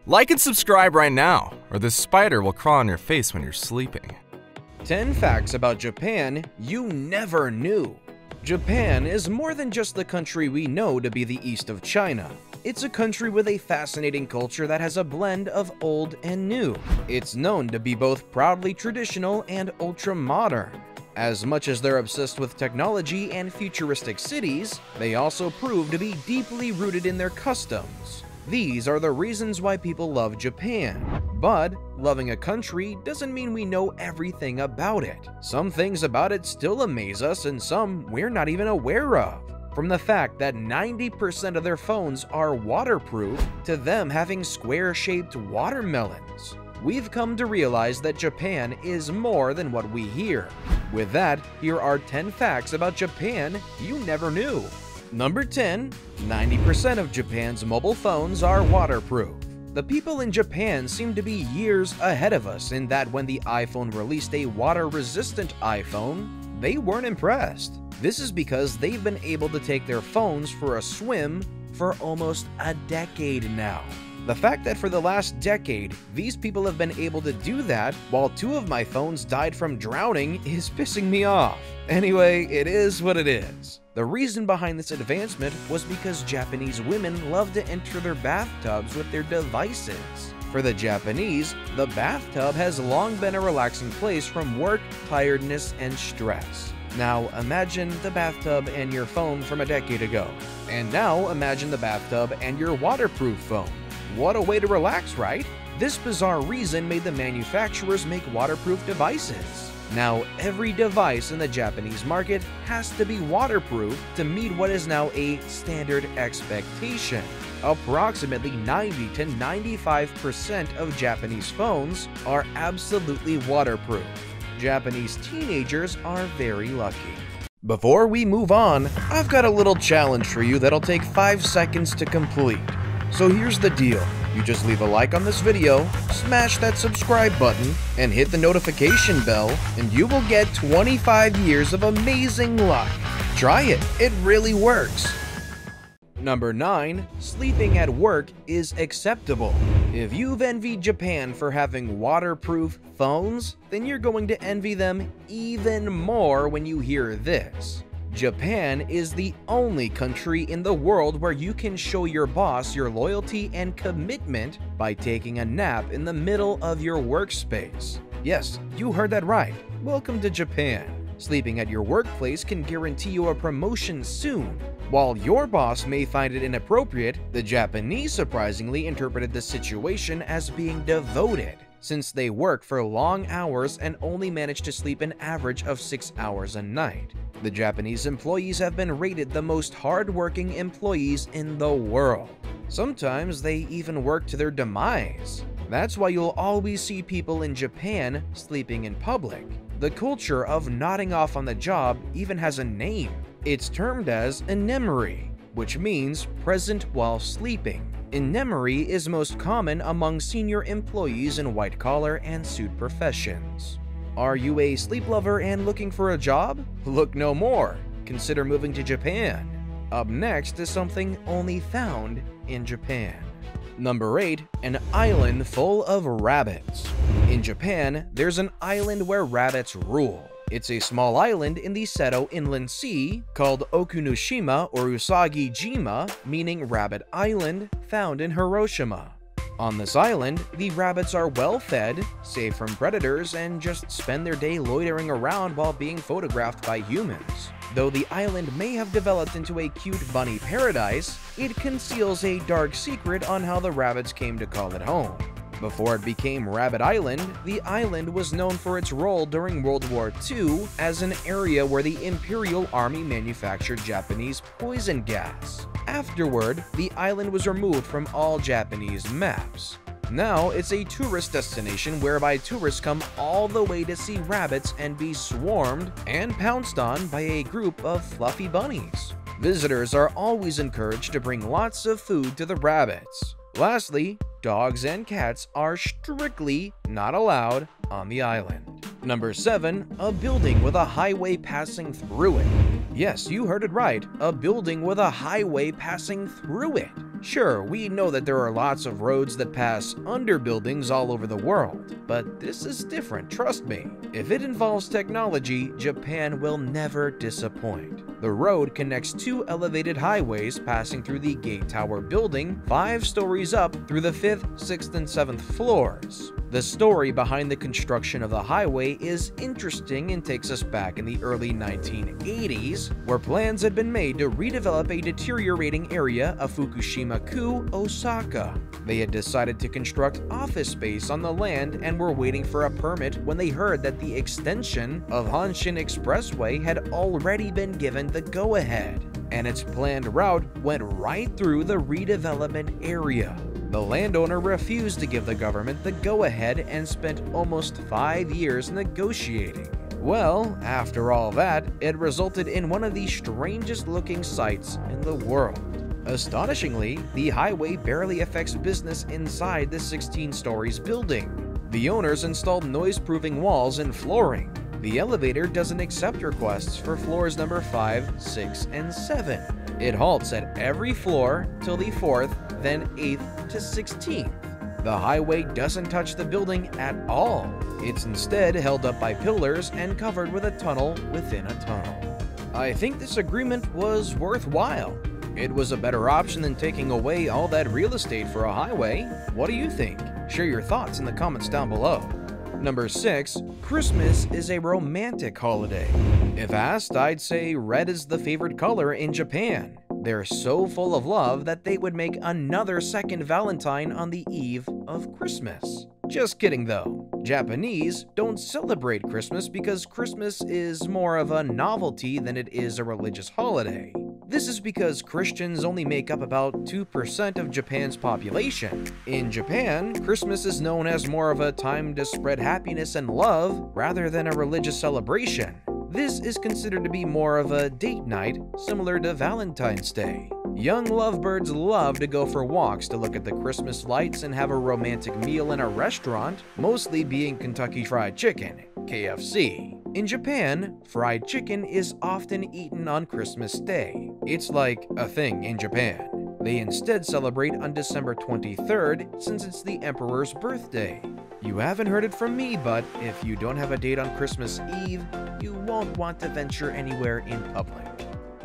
Like and subscribe right now, or this spider will crawl on your face when you're sleeping. 10 facts about Japan you never knew. Japan is more than just the country we know to be the east of China. It's a country with a fascinating culture that has a blend of old and new. It's known to be both proudly traditional and ultra-modern. As much as they're obsessed with technology and futuristic cities, they also prove to be deeply rooted in their customs. These are the reasons why people love Japan. But loving a country doesn't mean we know everything about it. Some things about it still amaze us, and some we're not even aware of. From the fact that 90% of their phones are waterproof to them having square-shaped watermelons. We've come to realize that Japan is more than what we hear. With that, here are 10 facts about Japan you never knew. Number 10. 90% of Japan's mobile phones are waterproof. The people in Japan seem to be years ahead of us in that when the iPhone released a water-resistant iPhone, they weren't impressed. This is because they've been able to take their phones for a swim for almost a decade now. The fact that for the last decade, these people have been able to do that while 2 of my phones died from drowning is pissing me off. Anyway, it is what it is. The reason behind this advancement was because Japanese women love to enter their bathtubs with their devices. For the Japanese, the bathtub has long been a relaxing place from work, tiredness, and stress. Now imagine the bathtub and your phone from a decade ago. And now imagine the bathtub and your waterproof phone. What a way to relax, right? This bizarre reason made the manufacturers make waterproof devices. Now, every device in the Japanese market has to be waterproof to meet what is now a standard expectation. Approximately 90 to 95% of Japanese phones are absolutely waterproof. Japanese teenagers are very lucky. Before we move on, I've got a little challenge for you that'll take 5 seconds to complete. So here's the deal. You just leave a like on this video, smash that subscribe button, and hit the notification bell, and you will get 25 years of amazing luck. Try it, it really works. Number 9. Sleeping at work is acceptable. If you've envied Japan for having waterproof phones, then you're going to envy them even more when you hear this. Japan is the only country in the world where you can show your boss your loyalty and commitment by taking a nap in the middle of your workspace. Yes, you heard that right. Welcome to Japan. Sleeping at your workplace can guarantee you a promotion soon. While your boss may find it inappropriate, the Japanese surprisingly interpreted the situation as being devoted, since they work for long hours and only manage to sleep an average of 6 hours a night. The Japanese employees have been rated the most hard-working employees in the world. Sometimes they even work to their demise. That's why you'll always see people in Japan sleeping in public. The culture of nodding off on the job even has a name. It's termed as inemuri, which means present while sleeping. Inemuri is most common among senior employees in white-collar and suit professions. Are you a sleep lover and looking for a job? Look no more. Consider moving to Japan. Up next is something only found in Japan. Number 8. An island full of rabbits. In Japan, there's an island where rabbits rule. It's a small island in the Seto Inland Sea called Okunoshima or Usagi-jima, meaning Rabbit Island, found in Hiroshima. On this island, the rabbits are well fed, safe from predators, and just spend their day loitering around while being photographed by humans. Though the island may have developed into a cute bunny paradise, it conceals a dark secret on how the rabbits came to call it home. Before it became Rabbit Island, the island was known for its role during World War II as an area where the Imperial Army manufactured Japanese poison gas. Afterward, the island was removed from all Japanese maps. Now, it's a tourist destination whereby tourists come all the way to see rabbits and be swarmed and pounced on by a group of fluffy bunnies. Visitors are always encouraged to bring lots of food to the rabbits. Lastly, dogs and cats are strictly not allowed on the island. Number 7. A building with a highway passing through it. Yes, you heard it right, a building with a highway passing through it. Sure, we know that there are lots of roads that pass under buildings all over the world, but this is different, trust me. If it involves technology, Japan will never disappoint. The road connects two elevated highways passing through the Gate Tower building 5 stories up through the 5th, 6th, and 7th floors. The story behind the construction of the highway is interesting and takes us back in the early 1980s, where plans had been made to redevelop a deteriorating area of Fukushima-ku, Osaka. They had decided to construct office space on the land and were waiting for a permit when they heard that the extension of Hanshin Expressway had already been given the go-ahead, and its planned route went right through the redevelopment area. The landowner refused to give the government the go-ahead and spent almost 5 years negotiating. Well, after all that, it resulted in one of the strangest looking sights in the world. Astonishingly, the highway barely affects business inside the 16 stories building. The owners installed noise-proofing walls and flooring. The elevator doesn't accept requests for floors number 5, 6, and 7. It halts at every floor till the 4th, then 8th to 16th. The highway doesn't touch the building at all. It's instead held up by pillars and covered with a tunnel within a tunnel. I think this agreement was worthwhile. It was a better option than taking away all that real estate for a highway. What do you think? Share your thoughts in the comments down below. Number 6. Christmas is a romantic holiday. If asked, I'd say red is the favorite color in Japan. They're so full of love that they would make another second Valentine on the eve of Christmas. Just kidding though. Japanese don't celebrate Christmas because Christmas is more of a novelty than it is a religious holiday. This is because Christians only make up about 2% of Japan's population. In Japan, Christmas is known as more of a time to spread happiness and love rather than a religious celebration. This is considered to be more of a date night, similar to Valentine's Day. Young lovebirds love to go for walks to look at the Christmas lights and have a romantic meal in a restaurant, mostly being Kentucky Fried Chicken, KFC. In Japan, fried chicken is often eaten on Christmas Day. It's like a thing in Japan. They instead celebrate on December 23rd since it's the emperor's birthday. You haven't heard it from me, but if you don't have a date on Christmas Eve, you won't want to venture anywhere in public.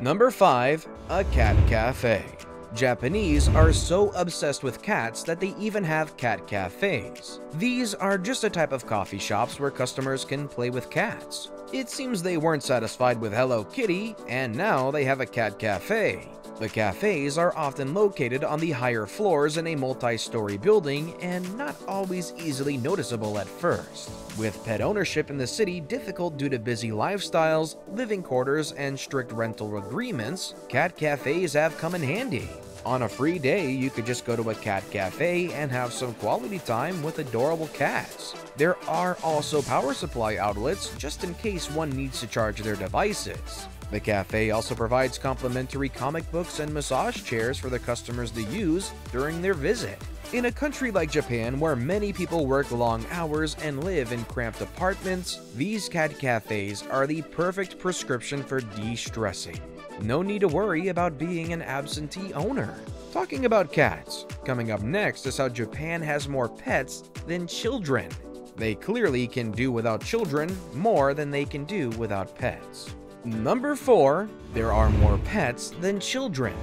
Number 5. A cat cafe. Japanese are so obsessed with cats that they even have cat cafes. These are just a type of coffee shops where customers can play with cats. It seems they weren't satisfied with Hello Kitty, and now they have a cat cafe. The cafes are often located on the higher floors in a multi-story building and not always easily noticeable at first. With pet ownership in the city difficult due to busy lifestyles, living quarters, and strict rental agreements, cat cafes have come in handy. On a free day, you could just go to a cat cafe and have some quality time with adorable cats. There are also power supply outlets just in case one needs to charge their devices. The cafe also provides complimentary comic books and massage chairs for the customers to use during their visit. In a country like Japan, where many people work long hours and live in cramped apartments, these cat cafes are the perfect prescription for de-stressing. No need to worry about being an absentee owner. Talking about cats, coming up next is how Japan has more pets than children. They clearly can do without children more than they can do without pets. Number 4. There are more pets than children.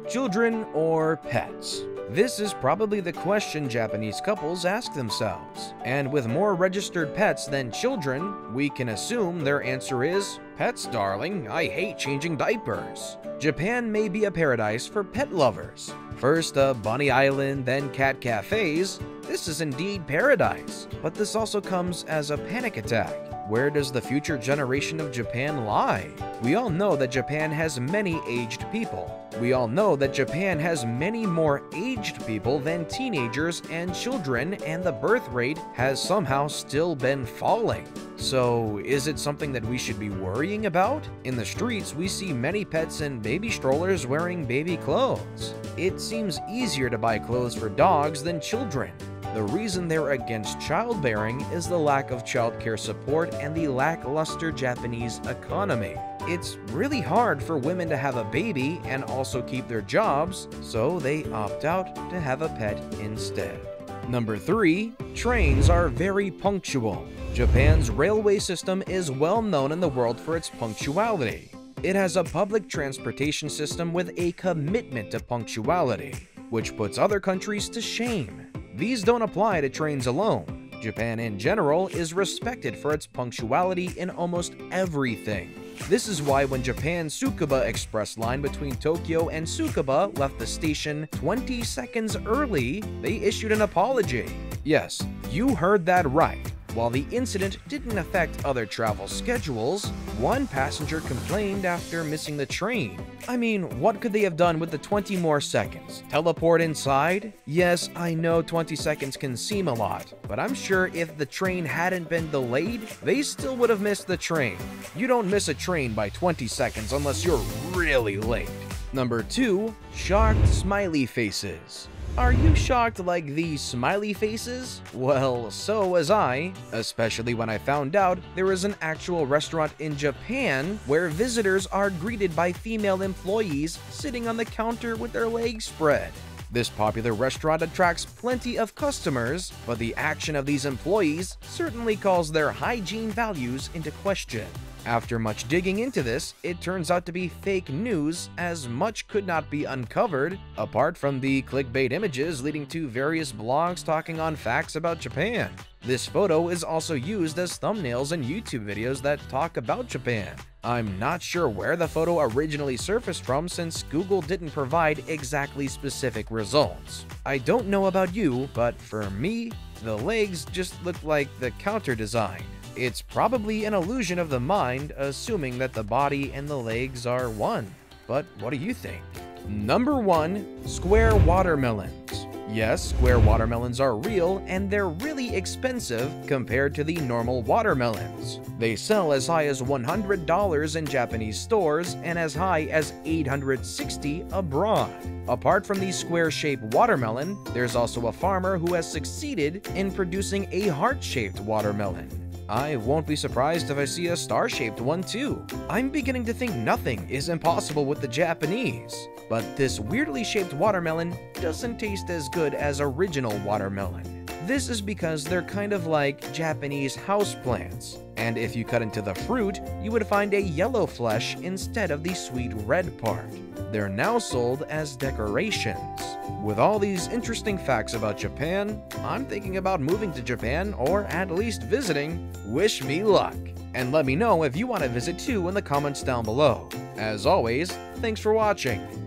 Children or pets? This is probably the question Japanese couples ask themselves. And with more registered pets than children, we can assume their answer is, pets, darling, I hate changing diapers. Japan may be a paradise for pet lovers. First a bunny island, then cat cafes. This is indeed paradise. But this also comes as a panic attack. Where does the future generation of Japan lie? We all know that Japan has many aged people. We all know that Japan has many more aged people than teenagers and children, and the birth rate has somehow still been falling. So, is it something that we should be worrying about? In the streets, we see many pets and baby strollers wearing baby clothes. It seems easier to buy clothes for dogs than children. The reason they're against childbearing is the lack of childcare support and the lackluster Japanese economy. It's really hard for women to have a baby and also keep their jobs, so they opt out to have a pet instead. Number 3. Trains are very punctual. Japan's railway system is well known in the world for its punctuality. It has a public transportation system with a commitment to punctuality, which puts other countries to shame. These don't apply to trains alone. Japan in general is respected for its punctuality in almost everything. This is why when Japan's Tsukuba Express line between Tokyo and Tsukuba left the station 20 seconds early, they issued an apology. Yes, you heard that right. While the incident didn't affect other travel schedules, one passenger complained after missing the train. I mean, what could they have done with the 20 more seconds? Teleport inside? Yes, I know 20 seconds can seem a lot, but I'm sure if the train hadn't been delayed, they still would have missed the train. You don't miss a train by 20 seconds unless you're really late. Number 2. Shocked smiley faces. Are you shocked like these smiley faces? Well, so was I, especially when I found out there is an actual restaurant in Japan where visitors are greeted by female employees sitting on the counter with their legs spread. This popular restaurant attracts plenty of customers, but the action of these employees certainly calls their hygiene values into question. After much digging into this, it turns out to be fake news, as much could not be uncovered, apart from the clickbait images leading to various blogs talking on facts about Japan. This photo is also used as thumbnails in YouTube videos that talk about Japan. I'm not sure where the photo originally surfaced from since Google didn't provide exactly specific results. I don't know about you, but for me, the legs just look like the counter design. It's probably an illusion of the mind, assuming that the body and the legs are one. But what do you think? Number 1. Square watermelons. Yes, square watermelons are real, and they're really expensive compared to the normal watermelons. They sell as high as $100 in Japanese stores and as high as $860 abroad. Apart from the square-shaped watermelon, there's also a farmer who has succeeded in producing a heart-shaped watermelon. I won't be surprised if I see a star-shaped one too. I'm beginning to think nothing is impossible with the Japanese. But this weirdly shaped watermelon doesn't taste as good as original watermelon. This is because they're kind of like Japanese houseplants, and if you cut into the fruit, you would find a yellow flesh instead of the sweet red part. They're now sold as decorations. With all these interesting facts about Japan, I'm thinking about moving to Japan or at least visiting. Wish me luck! And let me know if you want to visit too in the comments down below. As always, thanks for watching.